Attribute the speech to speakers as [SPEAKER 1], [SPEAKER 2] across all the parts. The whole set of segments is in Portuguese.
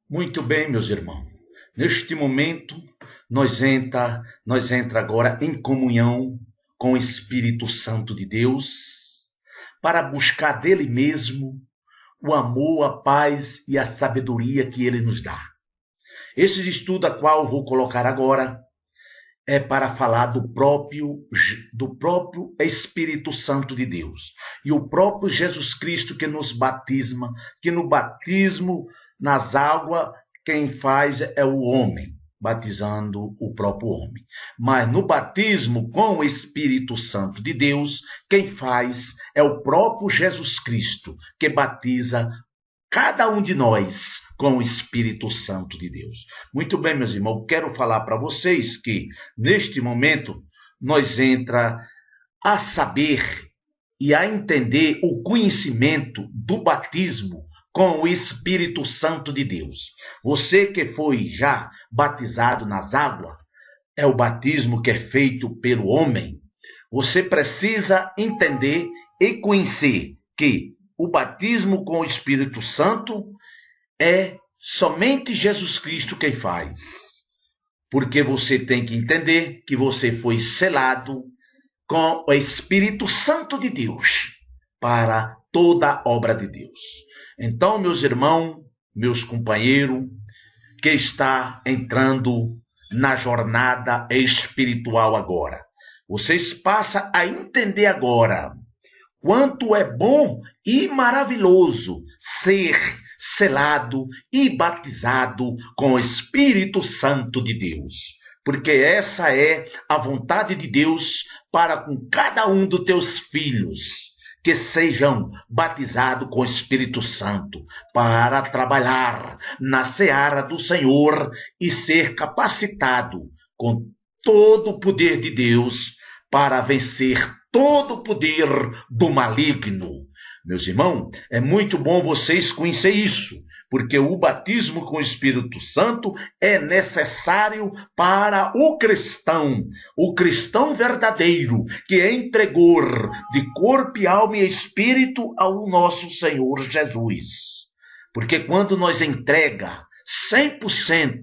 [SPEAKER 1] Muito bem, meus irmãos. Neste momento, nós entra agora em comunhão com o Espírito Santo de Deus, para buscar dele mesmo o amor, a paz e a sabedoria que ele nos dá. Esse estudo a qual eu vou colocar agora é para falar do próprio Espírito Santo de Deus e o próprio Jesus Cristo que nos batisma, que no batismo nas águas quem faz é o homem, batizando o próprio homem. Mas no batismo com o Espírito Santo de Deus, quem faz é o próprio Jesus Cristo, que batiza cada um de nós com o Espírito Santo de Deus. Muito bem, meus irmãos, quero falar para vocês que, neste momento, nós entra a saber e a entender o conhecimento do batismo com o Espírito Santo de Deus. Você que foi já batizado nas águas, é o batismo que é feito pelo homem. Você precisa entender e conhecer que o batismo com o Espírito Santo é somente Jesus Cristo quem faz. Porque você tem que entender que você foi selado com o Espírito Santo de Deus para toda a obra de Deus. Então, meus irmãos, meus companheiros, que está entrando na jornada espiritual agora, vocês passam a entender agora quanto é bom e maravilhoso ser selado e batizado com o Espírito Santo de Deus. Porque essa é a vontade de Deus para com cada um dos teus filhos, que sejam batizados com o Espírito Santo, para trabalhar na seara do Senhor e ser capacitado com todo o poder de Deus para vencer todo o poder do maligno. Meus irmãos, é muito bom vocês conhecerem isso, porque o batismo com o Espírito Santo é necessário para o cristão verdadeiro, que entregou de corpo, alma e espírito ao nosso Senhor Jesus. Porque quando nós entrega 100%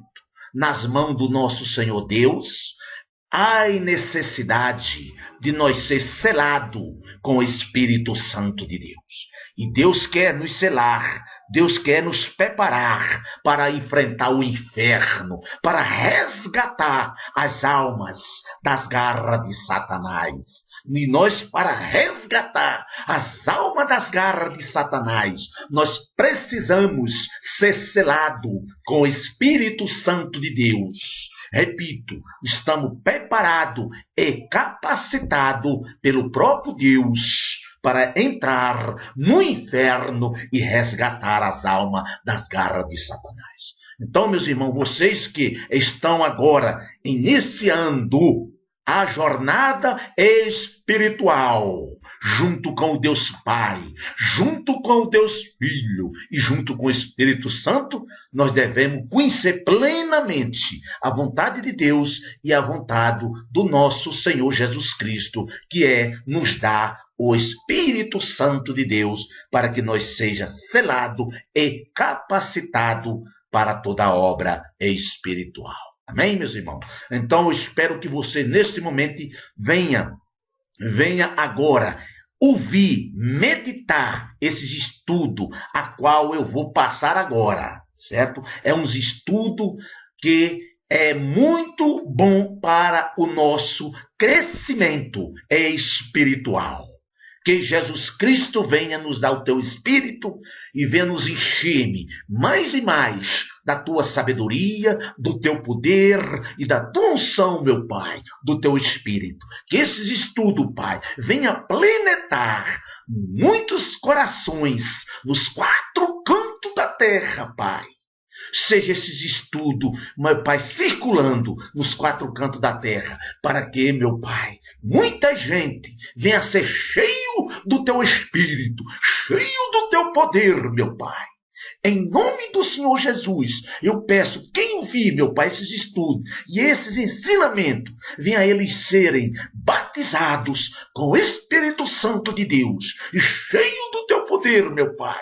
[SPEAKER 1] nas mãos do nosso Senhor Deus, há necessidade de nós ser selado com o Espírito Santo de Deus. E Deus quer nos selar, Deus quer nos preparar para enfrentar o inferno, para resgatar as almas das garras de Satanás. E nós, para resgatar as almas das garras de Satanás, nós precisamos ser selado com o Espírito Santo de Deus. Repito, estamos preparados e capacitados pelo próprio Deus para entrar no inferno e resgatar as almas das garras de Satanás. Então, meus irmãos, vocês que estão agora iniciando a jornada espiritual, junto com o Deus Pai, junto com o Deus Filho e junto com o Espírito Santo, nós devemos conhecer plenamente a vontade de Deus e a vontade do nosso Senhor Jesus Cristo, que é nos dar o Espírito Santo de Deus para que nós seja selado e capacitado para toda a obra espiritual. Amém, meus irmãos? Então, eu espero que você, neste momento, venha agora ouvir, meditar esses estudos, a qual eu vou passar agora, certo? É um estudo que é muito bom para o nosso crescimento espiritual. Que Jesus Cristo venha nos dar o teu Espírito e venha nos encher mais e mais da tua sabedoria, do teu poder e da tua unção, meu Pai, do teu Espírito. Que esses estudos, Pai, venha planetar muitos corações nos quatro cantos da terra, Pai. Seja esses estudos, meu Pai, circulando nos quatro cantos da terra, para que, meu Pai, muita gente venha ser cheio do teu Espírito, cheio do teu poder, meu Pai. Em nome do Senhor Jesus, eu peço, quem ouvir, meu Pai, esses estudos e esses ensinamentos, venha eles serem batizados com o Espírito Santo de Deus, e cheio do teu poder, meu Pai,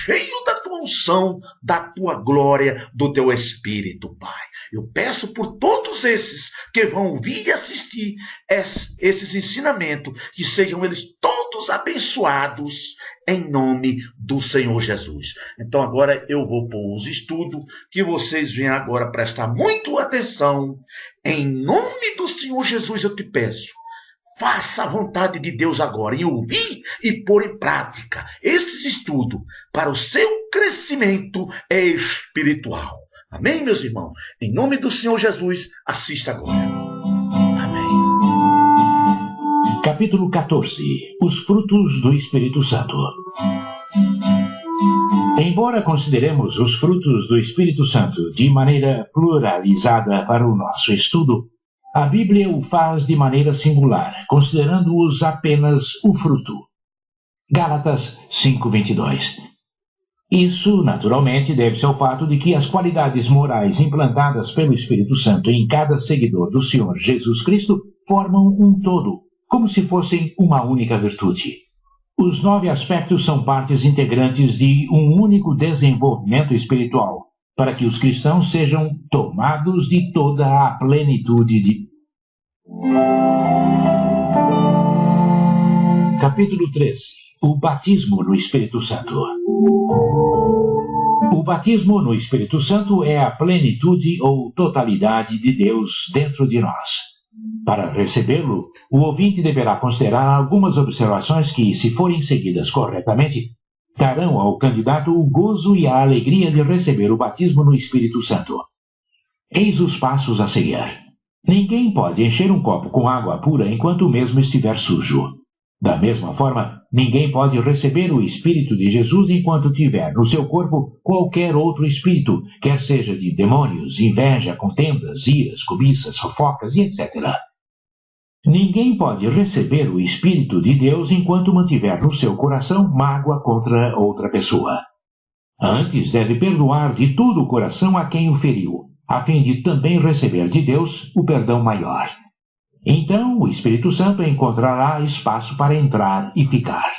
[SPEAKER 1] cheio da tua unção, da tua glória, do teu Espírito, Pai. Eu peço por todos esses que vão ouvir e assistir esses ensinamentos, que sejam eles todos abençoados em nome do Senhor Jesus. Então agora eu vou pôr os estudos, que vocês venham agora prestar muito atenção. Em nome do Senhor Jesus eu te peço, faça a vontade de Deus agora em ouvir e pôr em prática esses estudos para o seu crescimento espiritual. Amém, meus irmãos? Em nome do Senhor Jesus, assista agora. Amém.
[SPEAKER 2] Capítulo 14. Os frutos do Espírito Santo. Embora consideremos os frutos do Espírito Santo de maneira pluralizada para o nosso estudo, a Bíblia o faz de maneira singular, considerando-os apenas o fruto. Gálatas 5:22. Isso, naturalmente, deve-se ao fato de que as qualidades morais implantadas pelo Espírito Santo em cada seguidor do Senhor Jesus Cristo formam um todo, como se fossem uma única virtude. Os 9 aspectos são partes integrantes de um único desenvolvimento espiritual, para que os cristãos sejam tomados de toda a plenitude de... Capítulo 13. O batismo no Espírito Santo. O batismo no Espírito Santo é a plenitude ou totalidade de Deus dentro de nós. Para recebê-lo, o ouvinte deverá considerar algumas observações que, se forem seguidas corretamente, darão ao candidato o gozo e a alegria de receber o batismo no Espírito Santo. Eis os passos a seguir. Ninguém pode encher um copo com água pura enquanto o mesmo estiver sujo. Da mesma forma, ninguém pode receber o Espírito de Jesus enquanto tiver no seu corpo qualquer outro espírito, quer seja de demônios, inveja, contendas, iras, cobiças, fofocas e etc. Ninguém pode receber o Espírito de Deus enquanto mantiver no seu coração mágoa contra outra pessoa. Antes deve perdoar de todo o coração a quem o feriu, a fim de também receber de Deus o perdão maior. Então o Espírito Santo encontrará espaço para entrar e ficar.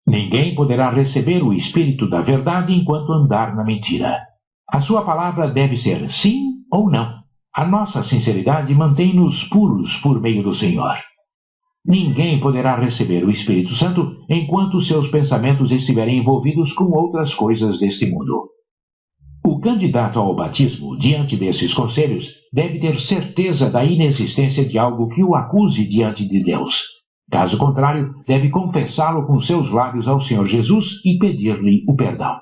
[SPEAKER 2] Ninguém poderá receber o Espírito da verdade enquanto andar na mentira. A sua palavra deve ser sim ou não. A nossa sinceridade mantém-nos puros por meio do Senhor. Ninguém poderá receber o Espírito Santo enquanto seus pensamentos estiverem envolvidos com outras coisas deste mundo. O candidato ao batismo, diante desses conselhos, deve ter certeza da inexistência de algo que o acuse diante de Deus. Caso contrário, deve confessá-lo com seus lábios ao Senhor Jesus e pedir-lhe o perdão.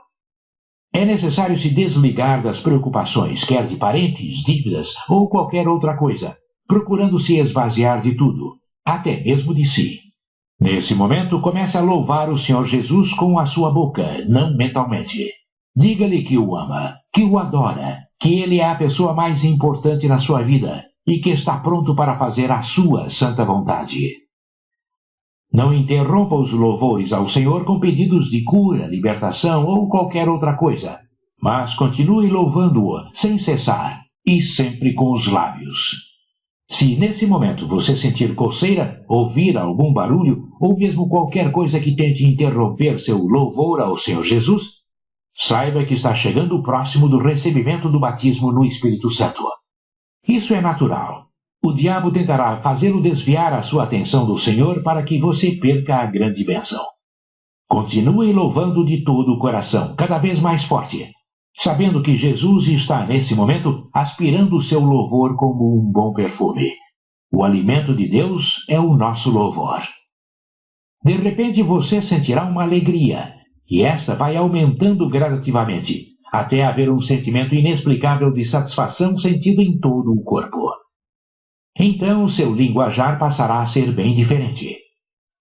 [SPEAKER 2] É necessário se desligar das preocupações, quer de parentes, dívidas ou qualquer outra coisa, procurando se esvaziar de tudo, até mesmo de si. Nesse momento, comece a louvar o Senhor Jesus com a sua boca, não mentalmente. Diga-lhe que o ama, que o adora, que ele é a pessoa mais importante na sua vida e que está pronto para fazer a sua santa vontade. Não interrompa os louvores ao Senhor com pedidos de cura, libertação ou qualquer outra coisa, mas continue louvando-o sem cessar e sempre com os lábios. Se nesse momento você sentir coceira, ouvir algum barulho ou mesmo qualquer coisa que tente interromper seu louvor ao Senhor Jesus, saiba que está chegando próximo do recebimento do batismo no Espírito Santo. Isso é natural. O diabo tentará fazê-lo desviar a sua atenção do Senhor para que você perca a grande bênção. Continue louvando de todo o coração, cada vez mais forte, sabendo que Jesus está nesse momento aspirando o seu louvor como um bom perfume. O alimento de Deus é o nosso louvor. De repente você sentirá uma alegria, e essa vai aumentando gradativamente, até haver um sentimento inexplicável de satisfação sentido em todo o corpo. Então seu linguajar passará a ser bem diferente.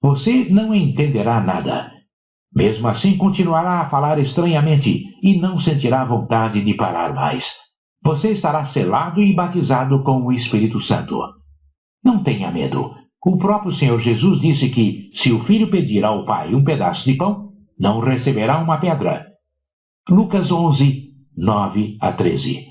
[SPEAKER 2] Você não entenderá nada. Mesmo assim continuará a falar estranhamente e não sentirá vontade de parar mais. Você estará selado e batizado com o Espírito Santo. Não tenha medo. O próprio Senhor Jesus disse que, se o filho pedir ao Pai um pedaço de pão, não receberá uma pedra. Lucas 11, 9-13.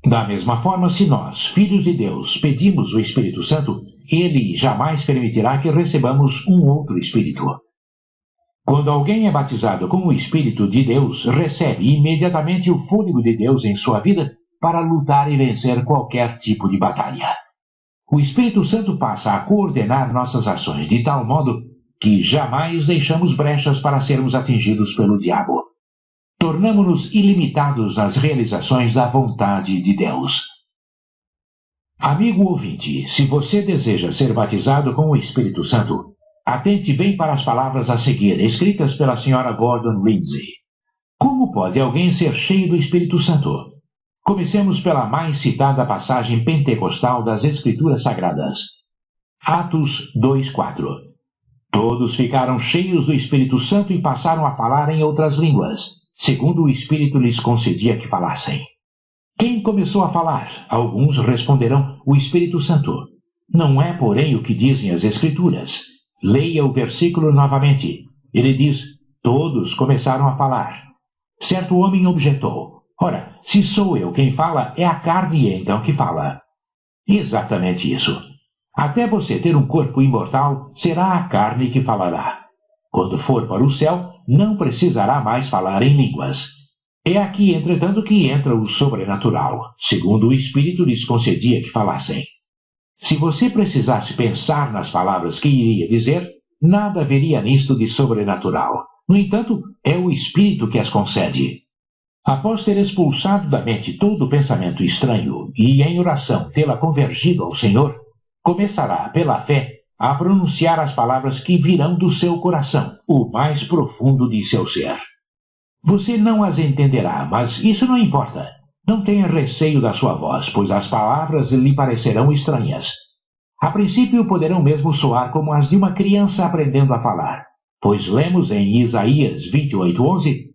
[SPEAKER 2] Da mesma forma, se nós, filhos de Deus, pedimos o Espírito Santo, ele jamais permitirá que recebamos um outro Espírito. Quando alguém é batizado com o Espírito de Deus, recebe imediatamente o fôlego de Deus em sua vida para lutar e vencer qualquer tipo de batalha. O Espírito Santo passa a coordenar nossas ações de tal modo que jamais deixamos brechas para sermos atingidos pelo diabo. Tornamo-nos ilimitados nas realizações da vontade de Deus. Amigo ouvinte, se você deseja ser batizado com o Espírito Santo, atente bem para as palavras a seguir, escritas pela senhora Gordon Lindsay. Como pode alguém ser cheio do Espírito Santo? Comecemos pela mais citada passagem pentecostal das Escrituras Sagradas. Atos 2:4. Todos ficaram cheios do Espírito Santo e passaram a falar em outras línguas, segundo o Espírito lhes concedia que falassem. Quem começou a falar? Alguns responderão, o Espírito Santo. Não é, porém, o que dizem as Escrituras. Leia o versículo novamente. Ele diz, todos começaram a falar. Certo homem objetou, ora, se sou eu quem fala, é a carne então que fala. Exatamente isso. Até você ter um corpo imortal, será a carne que falará. Quando for para o céu, não precisará mais falar em línguas. É aqui, entretanto, que entra o sobrenatural, segundo o Espírito lhes concedia que falassem. Se você precisasse pensar nas palavras que iria dizer, nada haveria nisto de sobrenatural. No entanto, é o Espírito que as concede. Após ter expulsado da mente todo o pensamento estranho e, em oração, tê-la convergido ao Senhor, começará, pela fé, a pronunciar as palavras que virão do seu coração, o mais profundo de seu ser. Você não as entenderá, mas isso não importa. Não tenha receio da sua voz, pois as palavras lhe parecerão estranhas. A princípio poderão mesmo soar como as de uma criança aprendendo a falar, pois lemos em Isaías 28:11,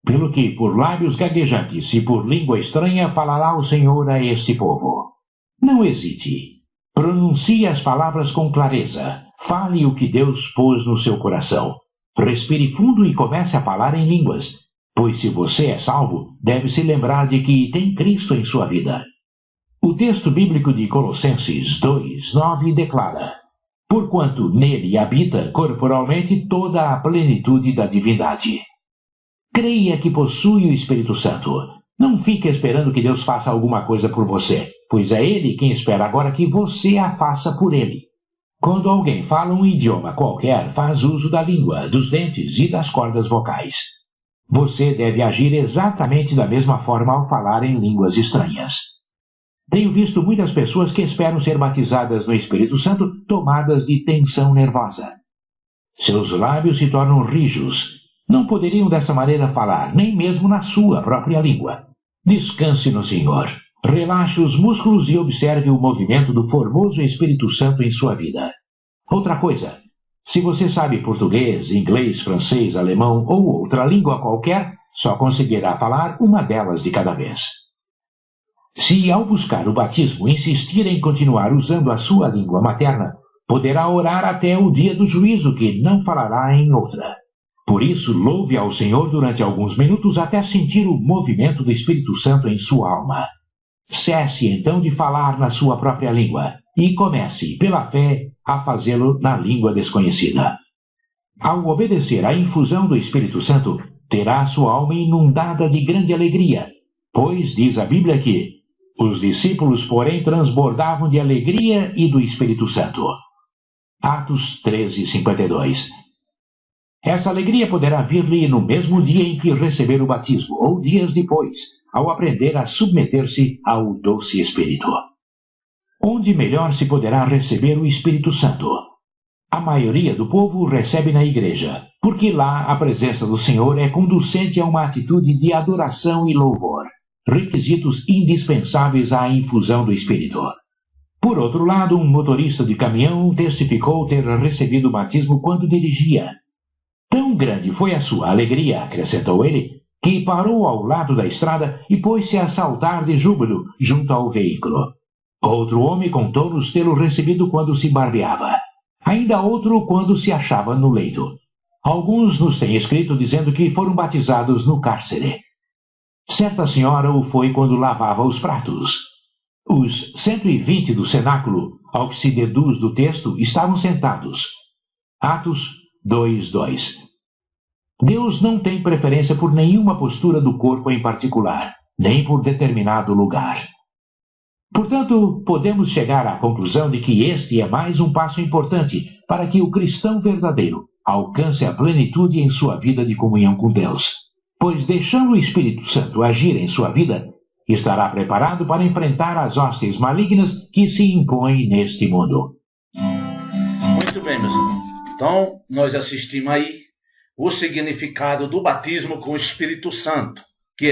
[SPEAKER 2] pelo que por lábios gaguejantes e por língua estranha falará o Senhor a este povo. Não hesite. Pronuncie as palavras com clareza. Fale o que Deus pôs no seu coração. Respire fundo e comece a falar em línguas, pois se você é salvo, deve se lembrar de que tem Cristo em sua vida. O texto bíblico de Colossenses 2:9 declara, porquanto nele habita corporalmente toda a plenitude da divindade. Creia que possui o Espírito Santo. Não fique esperando que Deus faça alguma coisa por você, pois é Ele quem espera agora que você a faça por Ele. Quando alguém fala um idioma qualquer, faz uso da língua, dos dentes e das cordas vocais. Você deve agir exatamente da mesma forma ao falar em línguas estranhas. Tenho visto muitas pessoas que esperam ser batizadas no Espírito Santo tomadas de tensão nervosa. Seus lábios se tornam rijos. Não poderiam dessa maneira falar, nem mesmo na sua própria língua. Descanse no Senhor. Relaxe os músculos e observe o movimento do formoso Espírito Santo em sua vida. Outra coisa, se você sabe português, inglês, francês, alemão ou outra língua qualquer, só conseguirá falar uma delas de cada vez. Se ao buscar o batismo insistir em continuar usando a sua língua materna, poderá orar até o dia do juízo que não falará em outra. Por isso, louve ao Senhor durante alguns minutos até sentir o movimento do Espírito Santo em sua alma. Cesse então de falar na sua própria língua e comece, pela fé, a fazê-lo na língua desconhecida. Ao obedecer à infusão do Espírito Santo, terá sua alma inundada de grande alegria, pois diz a Bíblia que os discípulos, porém, transbordavam de alegria e do Espírito Santo. Atos 13:52. Essa alegria poderá vir-lhe no mesmo dia em que receber o batismo, ou dias depois, ao aprender a submeter-se ao doce Espírito. Onde melhor se poderá receber o Espírito Santo? A maioria do povo o recebe na igreja, porque lá a presença do Senhor é conducente a uma atitude de adoração e louvor, requisitos indispensáveis à infusão do Espírito. Por outro lado, um motorista de caminhão testificou ter recebido o batismo quando dirigia. Tão grande foi a sua alegria, acrescentou ele, que parou ao lado da estrada e pôs-se a saltar de júbilo junto ao veículo. Outro homem contou-nos tê-lo recebido quando se barbeava. Ainda outro quando se achava no leito. Alguns nos têm escrito dizendo que foram batizados no cárcere. Certa senhora o foi quando lavava os pratos. Os 120 do cenáculo, ao que se deduz do texto, estavam sentados. Atos 2:2. Deus não tem preferência por nenhuma postura do corpo em particular, nem por determinado lugar. Portanto, podemos chegar à conclusão de que este é mais um passo importante para que o cristão verdadeiro alcance a plenitude em sua vida de comunhão com Deus, pois deixando o Espírito Santo agir em sua vida, estará preparado para enfrentar as hostes malignas que se impõem neste mundo.
[SPEAKER 1] Muito bem, meus irmãos. Então, nós assistimos aí o significado do batismo com o Espírito Santo, que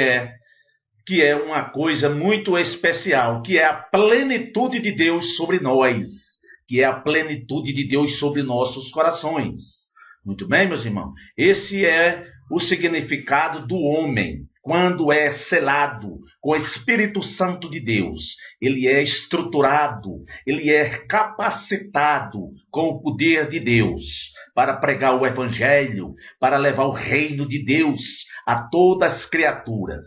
[SPEAKER 1] é uma coisa muito especial, que é a plenitude de Deus sobre nós, que é a plenitude de Deus sobre nossos corações. Muito bem, meus irmãos? Esse é o significado do homem, quando é selado com o Espírito Santo de Deus. Ele é estruturado, ele é capacitado com o poder de Deus para pregar o Evangelho, para levar o reino de Deus a todas as criaturas.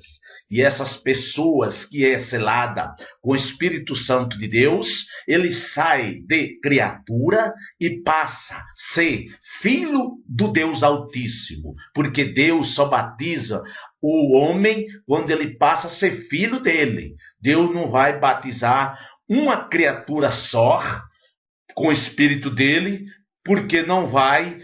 [SPEAKER 1] E essas pessoas que é selada com o Espírito Santo de Deus, ele sai de criatura e passa a ser filho do Deus Altíssimo, porque Deus só batiza o homem quando ele passa a ser filho dele. Deus não vai batizar uma criatura só com o Espírito dele, porque não vai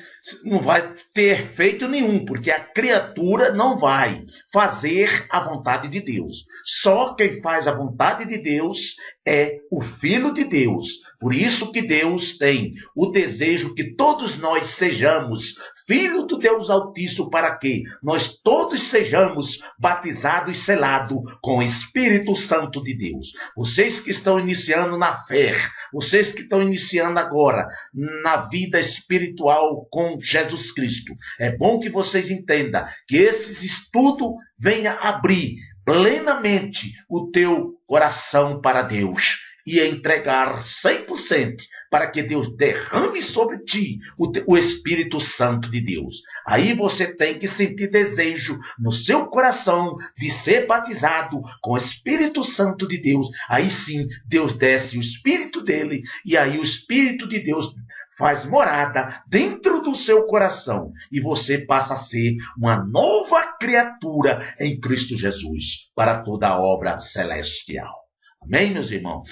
[SPEAKER 1] ter efeito nenhum, porque a criatura não vai fazer a vontade de Deus. Só quem faz a vontade de Deus é o Filho de Deus. Por isso que Deus tem o desejo que todos nós sejamos filho do Deus Altíssimo, para que nós todos sejamos batizados e selados com o Espírito Santo de Deus. Vocês que estão iniciando na fé, vocês que estão iniciando agora na vida espiritual com Jesus Cristo, é bom que vocês entendam que esse estudo venha abrir plenamente o teu coração para Deus e entregar 100% para que Deus derrame sobre ti o Espírito Santo de Deus. Aí você tem que sentir desejo no seu coração de ser batizado com o Espírito Santo de Deus. Aí sim, Deus desce o Espírito dele e aí o Espírito de Deus faz morada dentro do seu coração e você passa a ser uma nova criatura em Cristo Jesus para toda a obra celestial. Amém, meus irmãos?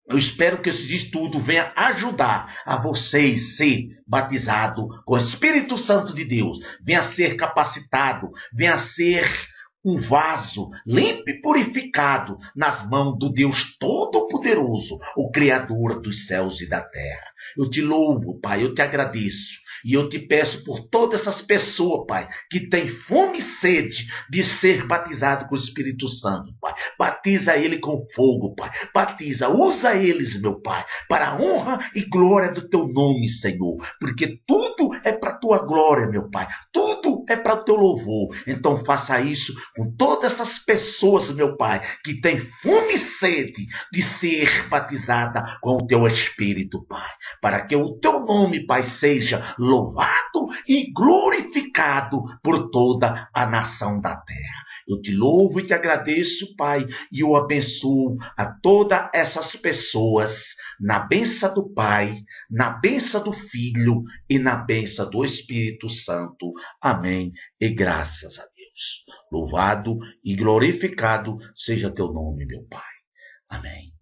[SPEAKER 1] Eu espero que esse estudo venha ajudar a vocês ser batizado com o Espírito Santo de Deus, venha ser capacitado, venha ser um vaso limpo e purificado nas mãos do Deus Todo-Poderoso, o Criador dos céus e da terra. Eu te louvo, Pai, eu te agradeço. E eu te peço por todas essas pessoas, Pai, que têm fome e sede de ser batizado com o Espírito Santo, Pai. Batiza ele com fogo, Pai. Batiza, usa eles, meu Pai, para a honra e glória do teu nome, Senhor. Porque tudo é para a tua glória, meu Pai. Tudo é para o teu louvor. Então faça isso com todas essas pessoas, meu Pai, que têm fome e sede de ser batizada com o teu Espírito, Pai. Para que o teu nome, Pai, seja louvado e glorificado por toda a nação da terra. Eu te louvo e te agradeço, Pai, e eu abençoo a todas essas pessoas na bênção do Pai, na bênção do Filho e na bênção do Espírito Santo. Amém. E graças a Deus. Louvado e glorificado seja teu nome, meu Pai. Amém.